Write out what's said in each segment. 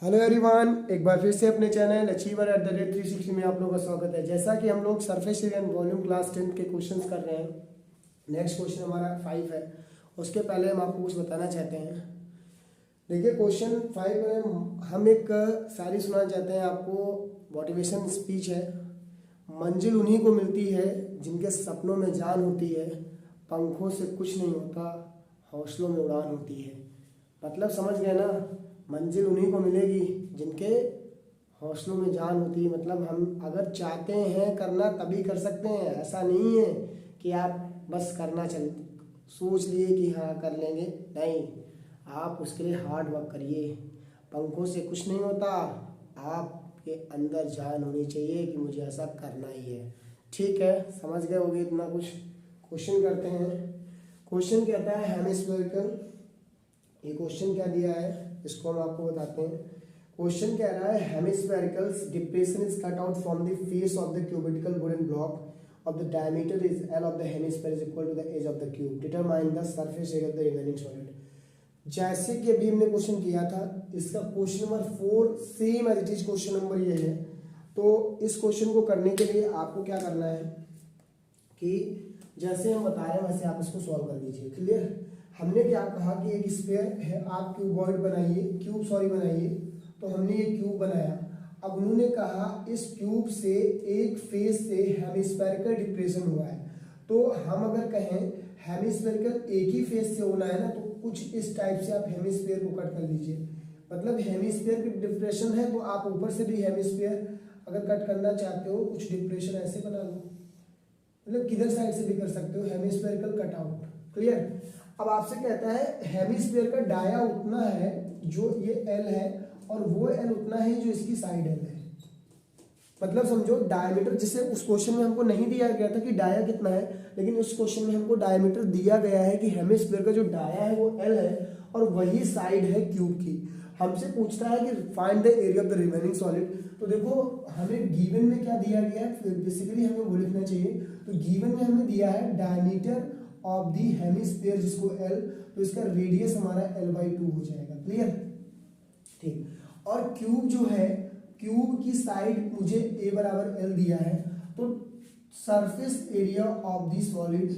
Hello everyone, एक बार फिर से अपने चैनल अचीवर @360 में आप लोगों का स्वागत है। जैसा कि हम लोग surface area and volume class 10 के क्वेश्चंस कर रहे हैं। नेक्स्ट क्वेश्चन हमारा 5 है। उसके पहले हम आपको कुछ बताना चाहते हैं। देखिए, क्वेश्चन 5 में हम एक शायरी सुनाना चाहते हैं आपको। मोटिवेशन स्पीच है। मंजिल उन्हीं को मिलती है जिनके सपनों में जान होती है। पंखों से कुछ नहीं होता, हौसलों में उड़ान होती है। मतलब समझ गए ना? मंजिल उन्हीं को मिलेगी जिनके हौसलों में जान होती है। मतलब हम अगर चाहते हैं करना तभी कर सकते हैं। ऐसा नहीं है कि आप बस करना सोच लिए कि हाँ कर लेंगे, नहीं। आप उसके लिए हार्ड वर्क करिए। पंखों से कुछ नहीं होता, आपके अंदर जान होनी चाहिए कि मुझे ऐसा करना ही है। ठीक है, समझ गए होगे इतना कुछ। क्वेश्चन करते हैं। क्वेश्चन कहता है हेमिस्फेरिकल। ये क्वेश्चन क्या दिया है इसको हम आपको बताते हैं। क्वेश्चन कह रहा है hemispherical depression is cut out from the face of the cubical wooden block of the diameter is L of the hemisphere is equal to the edge of the cube. Determine the surface area of the remaining solid. जैसे कि अभी हमने question किया था, इसका question number 4 same as it is question number ये है। तो इस क्वेश्चन को करने के लिए आपको क्या करना है कि जैसे हम बता रहे हैं वैसे आप इसको सॉल्व कर दीजिए। क्लियर? हमने क्या कहा कि एक स्फीयर है, आप क्यूबॉइड बनाइए, बनाइए। तो हमने ये क्यूब बनाया। अब उन्होंने कहा इस क्यूब से एक फेस से हेमिस्फेरिकल डिप्रेशन हुआ है। तो हम अगर कहें हेमिस्फेरिकल एक ही फेस से होना है ना, तो कुछ इस टाइप से आप हेमिस्फीयर को कट कर लीजिए। मतलब हेमिस्फीयर की डिप्रेशन है तो आप ऊपर से भी हेमिस्फीयर अगर कट करना चाहते हो, कुछ डिप्रेशन ऐसे बना लो। मतलब किधर साइड से भी कर सकते हो, हेमिस्फेरिकल कटआउट। क्लियर? अब आपसे कहता है हेमिस्फीयर का डाया उतना है जो ये एल है, और वो एल उतना है जो इसकी साइड एल है। मतलब समझो डायमीटर, जिसे उस क्वेश्चन में हमको नहीं दिया गया था कि डाया कितना है, लेकिन उस क्वेश्चन में हमको डायमीटर दिया गया है कि हेमिस्फीयर का जो डाया है वो एल है और वही साइड है क्यूब की। हमसे पूछता है कि find the area of the remaining solid. तो देखो हमें गिवन में क्या दिया गया है, बेसिकली हमें वो लिखना चाहिए। तो गिवन में हमें दिया है डायमीटर ऑफ दी हेमिस्फीयर जिसको एल, तो इसका रेडियस हमारा l/2 हो जाएगा। क्लियर? ठीक। और क्यूब जो है, क्यूब की साइड मुझे a बराबर l दिया है। तो surface area of the solid,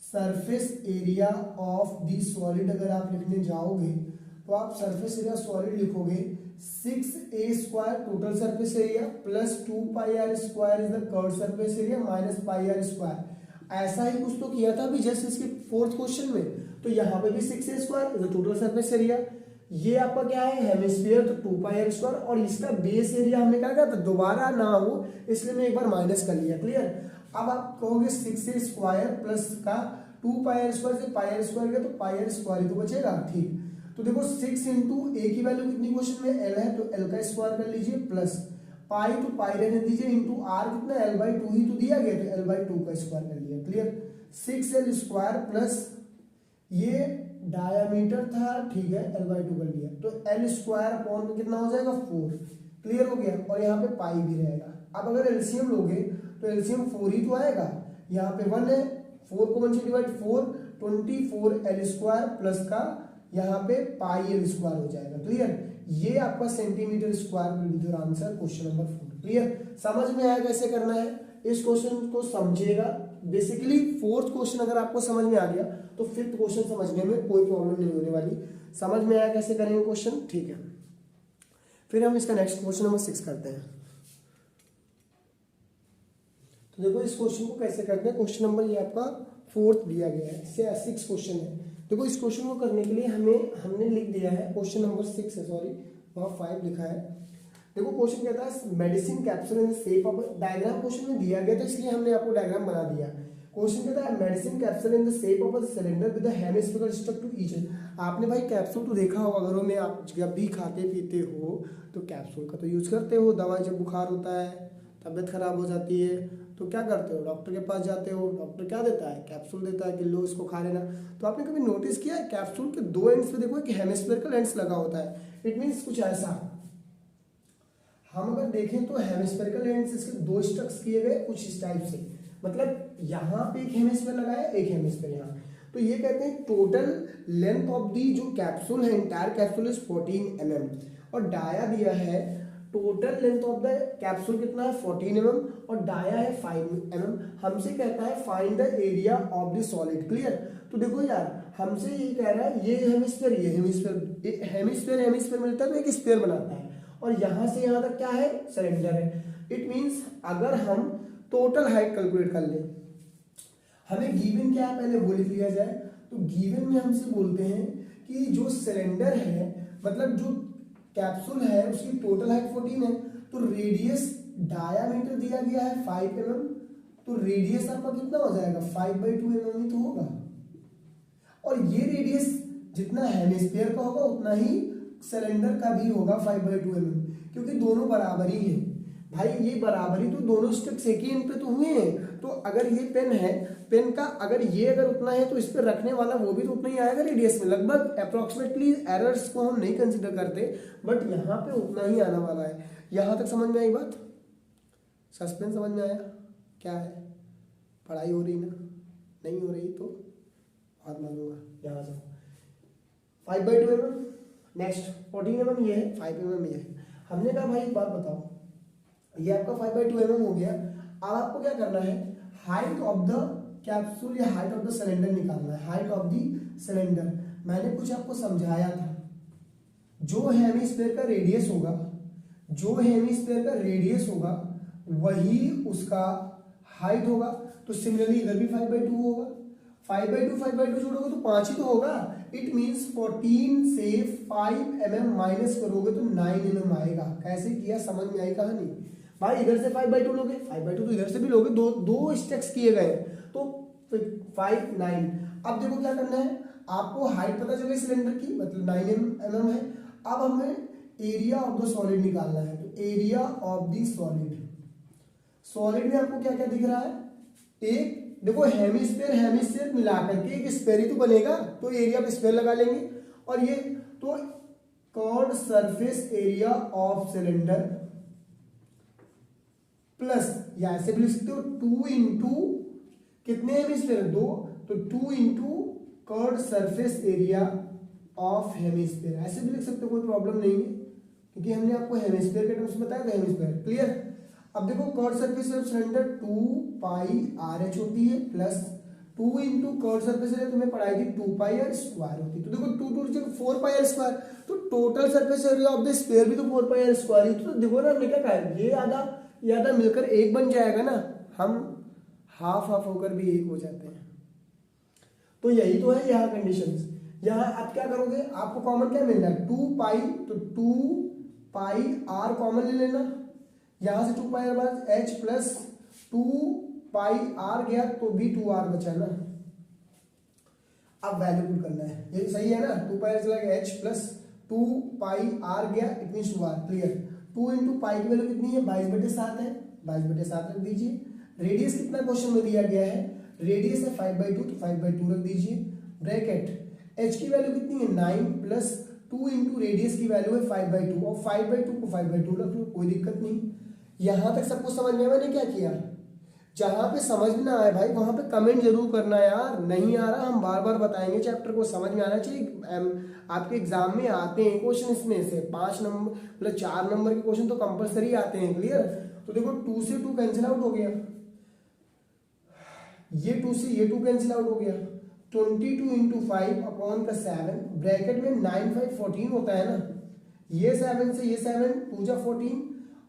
surface area of the solid अगर आप लिखने जाओगे तो आप सरफेस एरिया सॉलिड लिखोगे 6a² total surface area plus 2πr² is the curve surface area minus πr²। ऐसा ही कुछ तो किया था अभी जस्ट इसके 4th क्वेश्चन में। तो यहाँ पे भी 6a² टोटल सरफेस एरिया। ये आपका क्या है, हेमिस्फीयर, तो 2πr²। और इसका बेस एरिया हमने क्या कहा था, दोबारा ना हो इसलिए मैं एक बार माइनस कर लिया। क्लियर? अब आप कहोगे 6a² प्लस का 2πr² से πr² गया तो πr² ही तो बचेगा। ठीक। तो देखो 6 इंटू ए की वैल्यू कितनी क्वेश्चन में एल है, तो एल का स्क्वायर कर लीजिए प्लस पाई, तो पाई रहने दीजिए, इंटू आर कितना l/2 ही तो दिया गया, तो l/2 का स्क्वायर कर लिया। क्लियर? 6l² प्लस ये डायमीटर था, ठीक है, l/2 कर लिया, तो l² अपॉन में कितना हो जाएगा 4। क्लियर हो गया? और यहाँ पे पाई भी रहेगा। अब अगर एलसीएम लोगे तो एलसीएम 4 ही तो आएगा। यहाँ पे 1 है, 4 को 1 से डिवाइड 4, 24l² प्लस का यहाँ पे πl² हो जाएगा। क्लियर? ये आपका centimetre square will be the answer question number 4। Clear? समझ में आया कैसे करना है? इस क्वेश्चन को समझिएगा। बेसिकली 4th क्वेश्चन अगर आपको समझ में आ गया तो 5th क्वेश्चन समझने में कोई प्रॉब्लम नहीं होने वाली। समझ में आया कैसे करेंगे क्वेश्चन? ठीक है। फिर हम इसका नेक्स्ट क्वेश्चन नंबर 6 करते हैं। तो देखो इस क्वेश्चन को कैसे करते हैं। क्वेश्चन नंबर ये आपका 4th दिया गया है, 6 क्वेश्चन है। देखो इस क्वेश्चन को करने के लिए हमने लिख दिया है, क्वेश्चन नंबर 6 है, सॉरी वहाँ 5 लिखा है। देखो क्वेश्चन कहता है medicine capsule in the shape of, diagram question में दिया गया था इसलिए हमने आपको डायग्राम बना दिया। क्वेश्चन कहता है medicine capsule in the shape of a cylinder with the hemispherical structure to each. आपने भाई कैप्सूल तो देखा होगा घरों में, आप जब भी खाते पीते हो तो कैप्सूल का तो यूज करते हो। दवाई जब बुखार होता है, तबीयत खराब हो जाती है तो क्या करते हो, डॉक्टर के पास जाते हो, डॉक्टर क्या देता है, कैप्सूल देता है कि लो इसको खा लेना। तो आपने कभी नोटिस किया है कैप्सूल के 2 एंड्स पे देखो कि हेमिस्फेरिकल एंड्स लगा होता है। इट मींस कुछ ऐसा, हम अगर देखें तो हेमिस्फेरिकल एंड्स इसके 2 स्ट्रक्स किए गए कुछ इस टाइप से। मतलब यहाँ पे एक हेमिस्फेयर लगाया, एक हेमिस्फेयर यहाँ। तो ये कहते हैं टोटल लेंथ ऑफ दी जो कैप्सूल है, इंटायर कैप्सूल इज 14 mm, और डाया दिया है total length of the capsule कितना है 14 mm और डाया है 5 mm। हमसे कहता है find the area of the solid. Clear. तो देखो यार हमसे ये कह रहा है ये हेमिस्फीयर, ये हेमिस्फीयर, हेमिस्फीयर हेमिस्फीयर मिलता है तो एक स्फीयर बनाता है, और यहां से यहां तक क्या है सिलेंडर है। इट मींस अगर हम टोटल हाइट कैलकुलेट कर लें, हमें गिवन क्या है पहले वो लिख लिया जाए। तो गिवन में हमसे बोलते हैं कि जो सिलेंडर है मतलब जो कैप्सूल है उसकी टोटल हाइट 14 है, तो रेडियस डायामीटर दिया गया है 5 mm, तो रेडियस आपका कितना हो जाएगा 5/2 mm ही तो होगा, और ये रेडियस जितना हेमिस्फीयर का होगा उतना ही सिलेंडर का भी होगा 5/2 mm, क्योंकि दोनों बराबर ही है भाई। ये बराबरी तो दोनों स्टेप्स एक ही इन पे तो हुए हैं। तो अगर ये पेन है, पेन का अगर ये अगर उतना है तो इस पर रखने वाला वो भी तो उतना ही आएगा रेडियस में, लगभग अप्रोक्सीमेटली एरर्स को हम नहीं कंसिडर करते, बट यहाँ पे उतना ही आने वाला है। यहाँ तक समझ में आई बात? सस्पेंस समझ में आया? क्या है पढ़ाई हो रही ना? नहीं हो रही तो हाथ मारूंगा। यहाँ से 5/2 mm, नेक्स्ट 14 mm ये है, 5 mm ये है। हमने कहा भाई एक बात बताओ, ये आपका 5/2 mm हो गया। अब आपको क्या करना है, हाइट ऑफ द कैप्सूल या हाइट ऑफ द सिलेंडर निकालना है। हाइट ऑफ द सिलेंडर मैंने कुछ आपको समझाया था, जो हेमिस्फीयर का रेडियस होगा, जो हेमिस्फीयर का रेडियस होगा वही उसका हाइट होगा। तो सिमिलरली इधर भी 5/2 होगा, 5/2 जोड़ोगे तो 5 ही तो होगा। इट मींस 14 से 5 mm माइनस करोगे तो 9 mm आएगा। कैसे किया समझ में आई कहानी भाई? इधर से 5/2 लोगे, 5/2 तो इधर से भी लोगे, दो स्टेप्स किए गए तो 5 9। अब देखो क्या करना है, आपको हाइट पता चले सिलेंडर की मतलब 9 mm है। अब हमें एरिया ऑफ द सॉलिड निकालना है, तो area of the solid, solid में आपको क्या क्या दिख रहा है, एक देखो हेमिस्फीयर हेमिस्फीयर मिलाकर के एक स्फीयर ही तो बनेगा, तो एरिया पे स्फीयर लगा लेंगे। और ये तो curved surface area of cylinder plus, या ऐसे भी लिख सकते हो 2 इंटू कितने हेमिस्फीयर 2, तो 2 into curved surface area of hemisphere, ऐसे भी लिख सकते हो, कोई प्रॉब्लम नहीं है क्योंकि हमने आपको हेमिस्फीयर के टर्म्स में बताया था हेमिस्फीयर। क्लियर। अब देखो curved surface of cylinder 2πr/h होती है plus 2 into curved surface area तुम्हें पढ़ाई थी 2πr² होती है। तो देखो 2 4πr², तो total surface area of the sphere भी तो 4πr² ही। तो देखो ना हमने क्या कहा, ये आधा मिलकर एक बन जाएगा ना, हम हाफ हाफ होकर भी एक हो जाते हैं। तो यही तो है यहाँ कंडीशंस। यहाँ आप क्या करोगे, आपको कॉमन क्या मिल रहा है 2π, तो 2πr कॉमन ले लेना, यहां से 2πr बाद h प्लस 2πr गया तो भी 2r बचा ना। अब वैल्यू पुट करना है, ये सही है ना, 2πr चला गया h प्लस 2πr गया, it mean 2r। Clear. 2 into pi की वैल्यू कितनी है 22/7 है, 22/7 रख दीजिए। रेडियस कितना क्वेश्चन में दिया गया है, रेडियस है 5/2, तो 5/2 रख दीजिए। ब्रैकेट h की वैल्यू कितनी है 9 प्लस 2 इंटू रेडियस की वैल्यू है 5/2, और 5/2 को 5/2 रख लो, कोई दिक्कत नहीं। यहां तक सबको समझ में, मैंने क्या किया, जहां पे समझ में ना आए भाई वहां पे कमेंट जरूर करना यार। नहीं आ रहा हम बार बार बताएंगे, चैप्टर को समझ में आना चाहिए। आपके एग्जाम में आते हैं क्वेश्चन, इसमें से 5 नंबर मतलब 4 नंबर के क्वेश्चन तो कंपलसरी आते हैं। क्लियर। तो देखो 2 से 2 कैंसिल आउट हो गया, ये 2 से ये 2 कैंसिल आउट हो गया, 22 इंटू 5/7 ब्रैकेट में 9 5 14 होता है ना, ये 7 से ये 7 2 जा 14।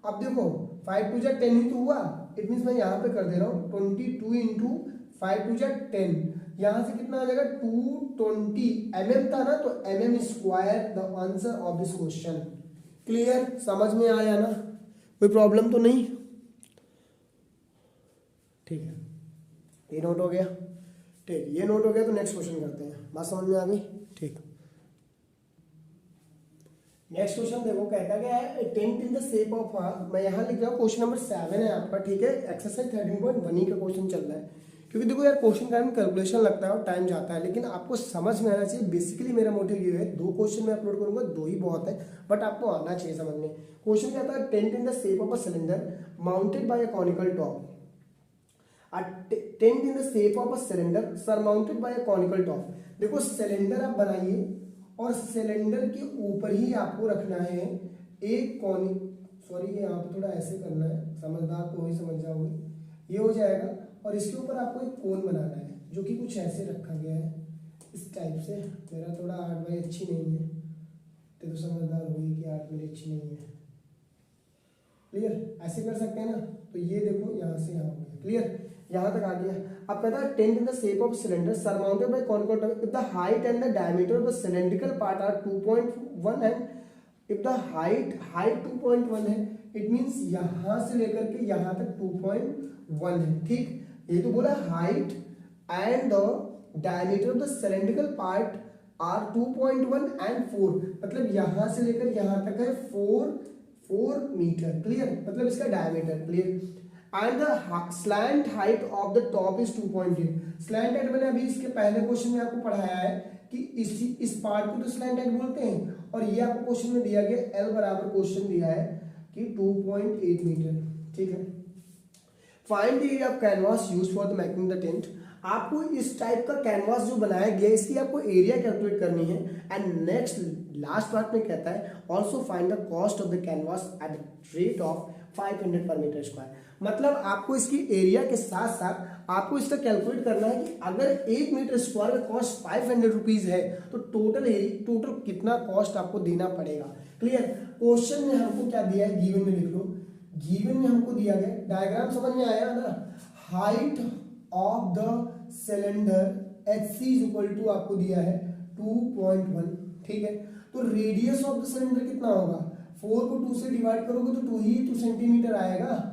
अब देखो 5 2 जा 10 ही तो हुआ, इट मीन्स मैं यहाँ पे कर दे रहा हूँ 22 इंटू 5 2 जा 10, यहाँ से कितना आ जाएगा 220 mm था ना, तो mm², the answer of this question. Clear, समझ में आया ना, कोई प्रॉब्लम तो नहीं? ठीक है, ये नोट हो गया। ठीक, ये नोट हो गया तो नेक्स्ट क्वेश्चन करते हैं। बात समझ में आ गई? ठीक, नेक्स्ट क्वेश्चन देखो, कहता गया है tent in the shape of, मैं यहाँ लिख रहा हूँ क्वेश्चन नंबर 7 है आपका। ठीक है, एक्सरसाइज 13.1 का क्वेश्चन चल रहा है। क्योंकि देखो यार क्वेश्चन का में कैलकुलेशन लगता है और टाइम जाता है, लेकिन आपको समझ में आना चाहिए। बेसिकली मेरा मोटिव ये है, 2 क्वेश्चन मैं अपलोड करूंगा, 2 ही बहुत है, बट आपको आना चाहिए समझने। क्वेश्चन कहता है tent in the shape of a cylinder mounted by a conical top. Tent in the shape of a cylinder surmounted by a conical top. देखो सिलेंडर आप बनाइए और सिलेंडर के ऊपर ही आपको रखना है एक ये यहाँ पे थोड़ा ऐसे करना है, समझदार तो वही समझ जाओगे, ये हो जाएगा। और इसके ऊपर आपको एक कोन बनाना है जो कि कुछ ऐसे रखा गया है इस टाइप से। मेरा थोड़ा आर्ट भाई अच्छी नहीं है, तो समझदार होगी कि आर्ट मेरी अच्छी नहीं है। क्लियर, ऐसे कर सकते हैं ना। तो ये देखो यहाँ से यहाँ हो गया, क्लियर, यहाँ तक आ गया। अब कहता है tent in the shape of cylinder surmounted by conical top if the height and the diameter of the cylindrical part are 2.1 and if the height 2.1 है, इट मींस यहाँ से लेकर के यहाँ तक 2.1 है। ठीक, ये तो बोला height and the diameter of the cylindrical part are 2.1 and 4, मतलब यहाँ से लेकर यहाँ तक है 4 मीटर। क्लियर, मतलब इसका diameter. Clear, and the slant height of the top is 2.8। Slant height मैंने अभी इसके पहले क्वेश्चन में आपको पढ़ाया है कि इस पार्ट को तो स्लैंट हाइट बोलते हैं, और ये आपको क्वेश्चन में दिया गया एल बराबर क्वेश्चन दिया है कि 2.8 मीटर। ठीक है, find the area of canvas used for the making the tent. आपको इस टाइप का कैनवास जो बनाया गया इसकी आपको एरिया कैलकुलेट करनी है। एंड नेक्स्ट लास्ट पार्ट में कहता है also find the cost of the canvas at the rate of 500 पर मीटर स्क्वायर। मतलब आपको इसकी एरिया के साथ साथ आपको इसका कैलकुलेट करना है कि अगर 1 मीटर स्क्वायर का कॉस्ट 500 रुपीज है तो टोटल कितना कॉस्ट आपको देना पड़ेगा। क्लियर, क्वेश्चन में हमको क्या दिया है, गिवन में लिख लो। गिवन में हमको दिया गया, डायग्राम समझ में आया ना, height of the cylinder HC is equal to आपको दिया है 2.1। ठीक है, तो रेडियस ऑफ द सिलेंडर कितना होगा, 4 को 2 से डिवाइड करोगे तो 2 सेंटीमीटर आएगा।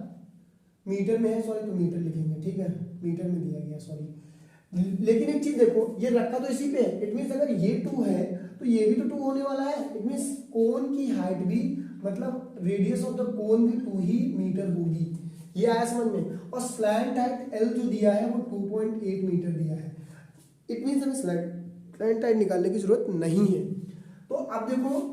मीटर में है, सॉरी तो मीटर लिखेंगे। ठीक है, मीटर में दिया गया, सॉरी। लेकिन एक चीज देखो, ये रखा तो इसी पे है, इट मींस अगर ये 2 है तो ये भी तो 2 होने वाला है। इट मींस कोन की हाइट भी, मतलब रेडियस ऑफ द कोन भी 2 ही मीटर होगी। ये आया समझ में। और स्लैंट हाइट L जो दिया है वो 2.8 मीटर दिया है। इट मींस हमें स्लैंट हाइट निकालने की जरूरत नहीं है। तो अब देखो,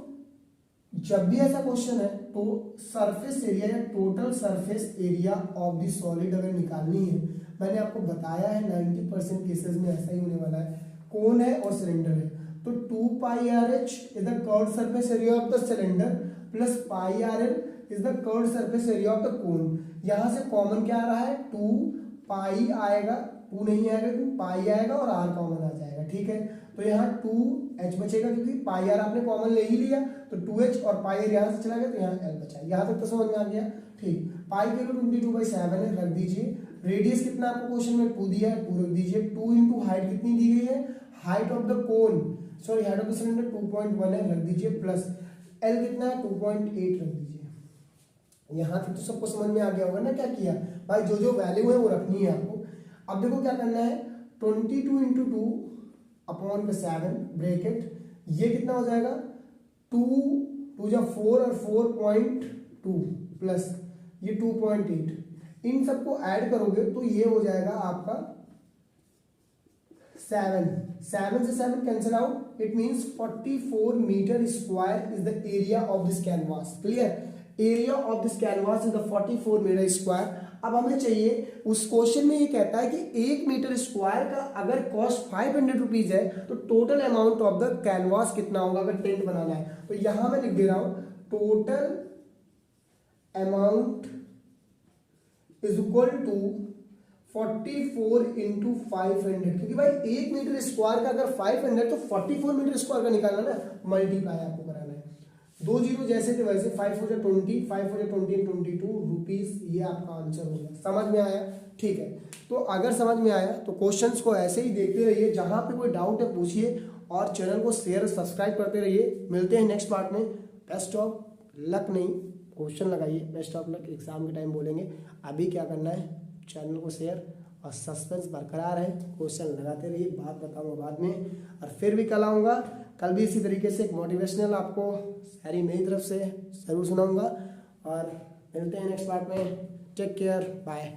जब भी ऐसा क्वेश्चन है तो सरफेस एरिया या total surface area of the solid अगर निकालनी है, मैंने आपको बताया है 90% केसेस में ऐसा ही होने वाला है। कोन है और सिलेंडर है, तो 2 pi R H is the curved surface area of the cylinder plus pi R L is the curved surface area of the cone. यहां से कॉमन क्या आ रहा है, 2 पाई आएगा, 2 नहीं आएगा क्योंकि पाई आएगा और आर कॉमन आ जाएगा। ठीक है, तो यहाँ 2h बचेगा क्योंकि पाई आर आपने कॉमन ले ही लिया, तो 2h और पाई आर यहाँ से चला गया तो यहाँ l बचा। यहाँ तक तो समझ में आ गया। ठीक, पाई के रूट 22/7 है, रख दीजिए। रेडियस कितना आपको क्वेश्चन में 2 दिया है, 2 रख दीजिए। 2 इंटू हाइट कितनी दी गई है, height of the cone, sorry height of the cylinder 2.1 है, रख दीजिए, प्लस l कितना है 2.8 रख दीजिए। यहाँ तक तो सबको समझ में आ गया होगा ना क्या किया भाई, जो वैल्यू है वो रखनी है आपको। अब देखो क्या करना है, 22 इंटू 2 अपॉन 7 ब्रैकेट, ये कितना हो जाएगा 2 जा 4 और 4.2 प्लस ये 2.8, इन सबको ऐड करोगे तो ये हो जाएगा आपका 7 से 7 cancel out. It means 44 metre square is the area of this canvas. Clear, area of this canvas is the 44 metre square. अब हमें चाहिए, उस क्वेश्चन में ये कहता है कि 1 मीटर स्क्वायर का अगर कॉस्ट 500 रुपीज है तो total amount of the canvas कितना होगा अगर टेंट बनाना है। तो यहां मैं लिख दे रहा हूं total amount is equal to 44 into 500, क्योंकि भाई 1 मीटर स्क्वायर का अगर 500 तो 44 मीटर स्क्वायर का निकालना ना, मल्टीप्लाई आपको कराना है। 2 जीरो जैसे थे वैसे 5 हो जाए 20, 5 हो जाए 20 एंड 22 रुपीज, ये आपका आंसर हो गया। समझ में आया? ठीक है, तो अगर समझ में आया तो क्वेश्चंस को ऐसे ही देखते रहिए, जहां पे कोई डाउट है पूछिए और चैनल को शेयर सब्सक्राइब करते रहिए। मिलते हैं नेक्स्ट पार्ट में। बेस्ट ऑफ लक, नहीं क्वेश्चन लगाइए, बेस्ट ऑफ लक एग्जाम के टाइम बोलेंगे। अभी क्या करना है, चैनल को शेयर और सस्पेंस बरकरार है, क्वेश्चन लगाते रहिए, बात बताऊंगा बाद में। और फिर भी कल आऊँगा, कल भी इसी तरीके से एक मोटिवेशनल आपको सारी मेरी तरफ से ज़रूर सुनाऊंगा। और मिलते हैं नेक्स्ट पार्ट में। Take care, bye.